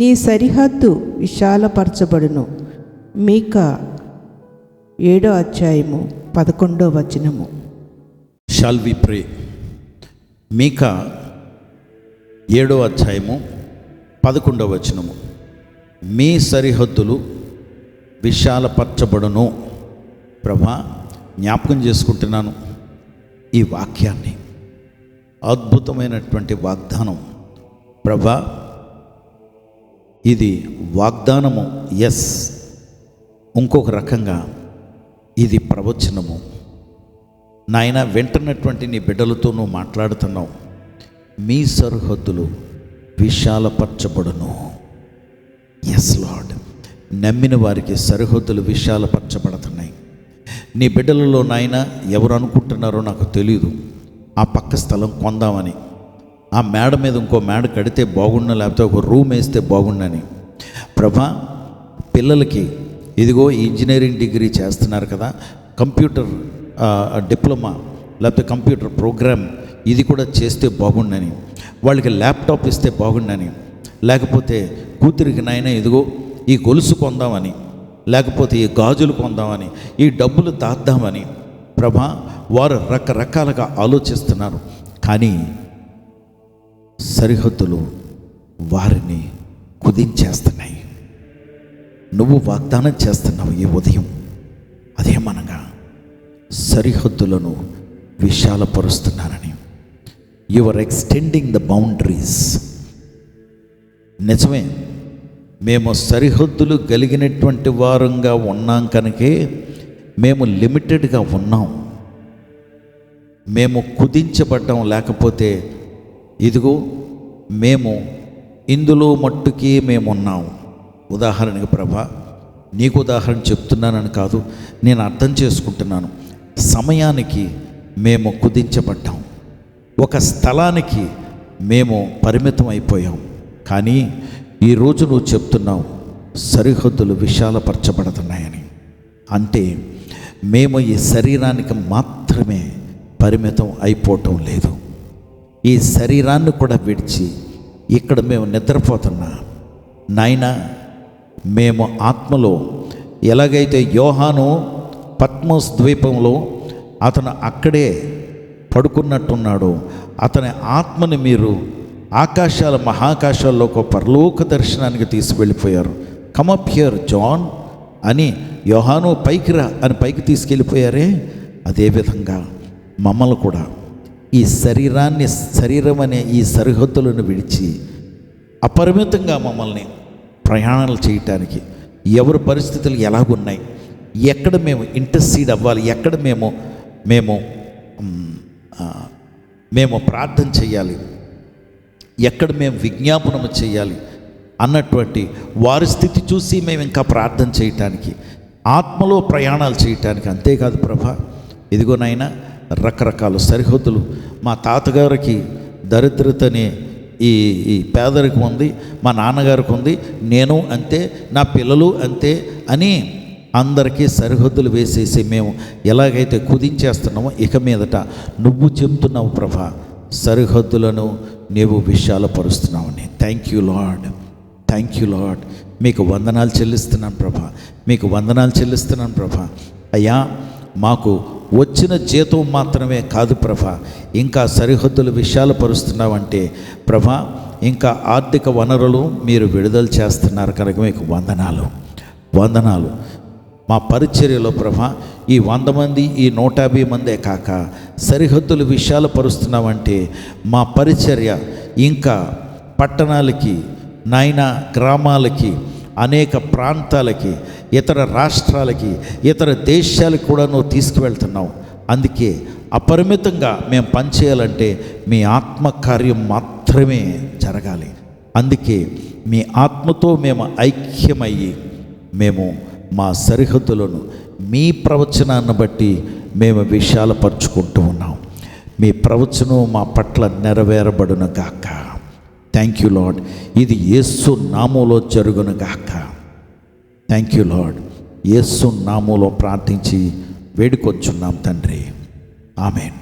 నీ సరిహద్దు విశాలపరచబడును. మీకా 7:11. Shall we ప్రే? మీకా 7:11. మీ సరిహద్దులు విశాలపరచబడును. ప్రభా, జ్ఞాపకం చేసుకుంటున్నాను ఈ వాక్యాన్ని. అద్భుతమైనటువంటి వాగ్దానం ప్రభా. ఇది వాగ్దానము, ఎస్. ఇంకొక రకంగా ఇది ప్రవచనము. నాయన, వింటున్నటువంటి నీ బిడ్డలతో నువ్వు మాట్లాడుతున్నావు. మీ సరిహద్దులు విశాలపరచబడును. Yes lord. నమ్మిన వారికి సరిహద్దులు విశాలపరచబడుతున్నాయి. నీ బిడ్డలలో నాయన ఎవరు అనుకుంటున్నారో నాకు తెలియదు, ఆ పక్క స్థలం కొందామని, ఆ మేడ మీద ఇంకో మేడ కడితే బాగుండు, లేకపోతే ఒక రూమ్ వేస్తే బాగుండని. ప్రభా, పిల్లలకి ఇదిగో ఇంజనీరింగ్ డిగ్రీ చేస్తున్నారు కదా, కంప్యూటర్ డిప్లొమా లేకపోతే కంప్యూటర్ ప్రోగ్రామ్ ఇది కూడా చేస్తే బాగుండని, వాళ్ళకి ల్యాప్టాప్ ఇస్తే బాగుండని, లేకపోతే కూతురికి నాయన ఇదిగో ఈ గొలుసు కొందామని, లేకపోతే ఈ గాజులు కొందామని, ఈ డబ్బులు దాద్దామని ప్రభా, వారు రకరకాలుగా ఆలోచిస్తున్నారు. కానీ సరిహద్దులు వారిని కుదించేస్తున్నాయి. నువ్వు వాగ్దానం చేస్తున్నావు ఈ ఉదయం, అదేమనగా సరిహద్దులను విశాలపరుస్తున్నానని. You are extending the boundaries. నిజమే, మేము సరిహద్దులు కలిగినటువంటి వారంగా ఉన్నాం కనుకే మేము లిమిటెడ్గా ఉన్నాం. మేము కుదించబడ్డాం. లేకపోతే ఇదిగో మేము ఇందులో మట్టుకే మేమున్నాం. ఉదాహరణకి ప్రభా, నీకు ఉదాహరణ చెప్తున్నానని కాదు, నేను అర్థం చేసుకుంటున్నాను. సమయానికి మేము కుదించబడ్డాం, ఒక స్థలానికి మేము పరిమితం అయిపోయాం. కానీ ఈరోజు నువ్వు చెప్తున్నావు సరిహద్దులు విశాలపరచబడుతున్నాయని. అంటే మేము ఈ శరీరానికి మాత్రమే పరిమితం అయిపోవటం లేదు. ఈ శరీరాన్ని కూడా విడిచి ఇక్కడ మేము నిద్రపోతున్నా నాయన, మేము ఆత్మలో ఎలాగైతే యోహాను పత్మోస్ ద్వీపంలో అతను అక్కడే పడుకున్నట్టున్నాడో, అతని ఆత్మని మీరు ఆకాశాల మహాకాశాల్లో ఒక పరలోక దర్శనానికి తీసుకువెళ్ళిపోయారు. కమప్ హియర్ జాన్ అని, యోహాను పైకి రా అని పైకి తీసుకెళ్ళిపోయారే, అదేవిధంగా మమ్మల్ని కూడా ఈ శరీరం అనే ఈ సరిహద్దులను విడిచి అపరిమితంగా మమ్మల్ని ప్రయాణాలు చేయటానికి, ఎవరి పరిస్థితులు ఎలాగున్నాయి, ఎక్కడ మేము ఇంటర్సీడ్ అవ్వాలి, ఎక్కడ మేము ప్రార్థన చేయాలి, ఎక్కడ మేము విజ్ఞాపనము చేయాలి అన్నటువంటి వారి స్థితి చూసి మేము ఇంకా ప్రార్థన చేయటానికి, ఆత్మలో ప్రయాణాలు చేయటానికి. అంతేకాదు ప్రభా, ఇదిగోనైనా రకరకాల సరిహద్దులు. మా తాతగారికి దరిద్రతనే ఈ పేదరికం ఉంది, మా నాన్నగారికి ఉంది, నేను అంతే, నా పిల్లలు అంతే అని అందరికీ సరిహద్దులు వేసేసి మేము ఎలాగైతే కుదించేస్తున్నామో, ఇక మీదట నువ్వు చెప్తున్నావు ప్రభా, సరిహద్దులను నీవు విశాలపరుస్తున్నావని. Thank you Lord, thank you Lord. మీకు వందనాలు చెల్లిస్తున్నాను ప్రభా, మీకు వందనాలు చెల్లిస్తున్నాను ప్రభా. అయ్యా, మాకు వచ్చిన జీతం మాత్రమే కాదు ప్రభా, ఇంకా సరిహద్దులు విశాలపరుస్తున్నావంటే ప్రభా, ఇంకా ఆర్థిక వనరులు మీరు విడుదల చేస్తున్నారు కనుక మీకు వందనాలు, వందనాలు. మా పరిచర్యలో ప్రభా, ఈ 100 మంది, ఈ 150 మందే కాక సరిహద్దులు విశాలపరుస్తున్నామంటే మా పరిచర్య ఇంకా పట్టణాలకి నాయన, గ్రామాలకి, అనేక ప్రాంతాలకి, ఇతర రాష్ట్రాలకి, ఇతర దేశాలకు కూడా నువ్వు తీసుకువెళ్తున్నావు. అందుకే అపరిమితంగా మేము పనిచేయాలంటే మీ ఆత్మకార్యం మాత్రమే జరగాలి. అందుకే మీ ఆత్మతో మేము ఐక్యమయ్యి మేము మా సరిహద్దులను మీ ప్రవచనాన్ని బట్టి మేము విశాలపరుచుకుంటూ ఉన్నాం. మీ ప్రవచనం మా పట్ల నెరవేరబడును గాక. Thank you lord. ఇది యేసు నామములో జరుగును గాక. Thank you lord. యేసు నామములో ప్రార్థించి వేడుకొంచున్నాం తండ్రి. ఆమేన్.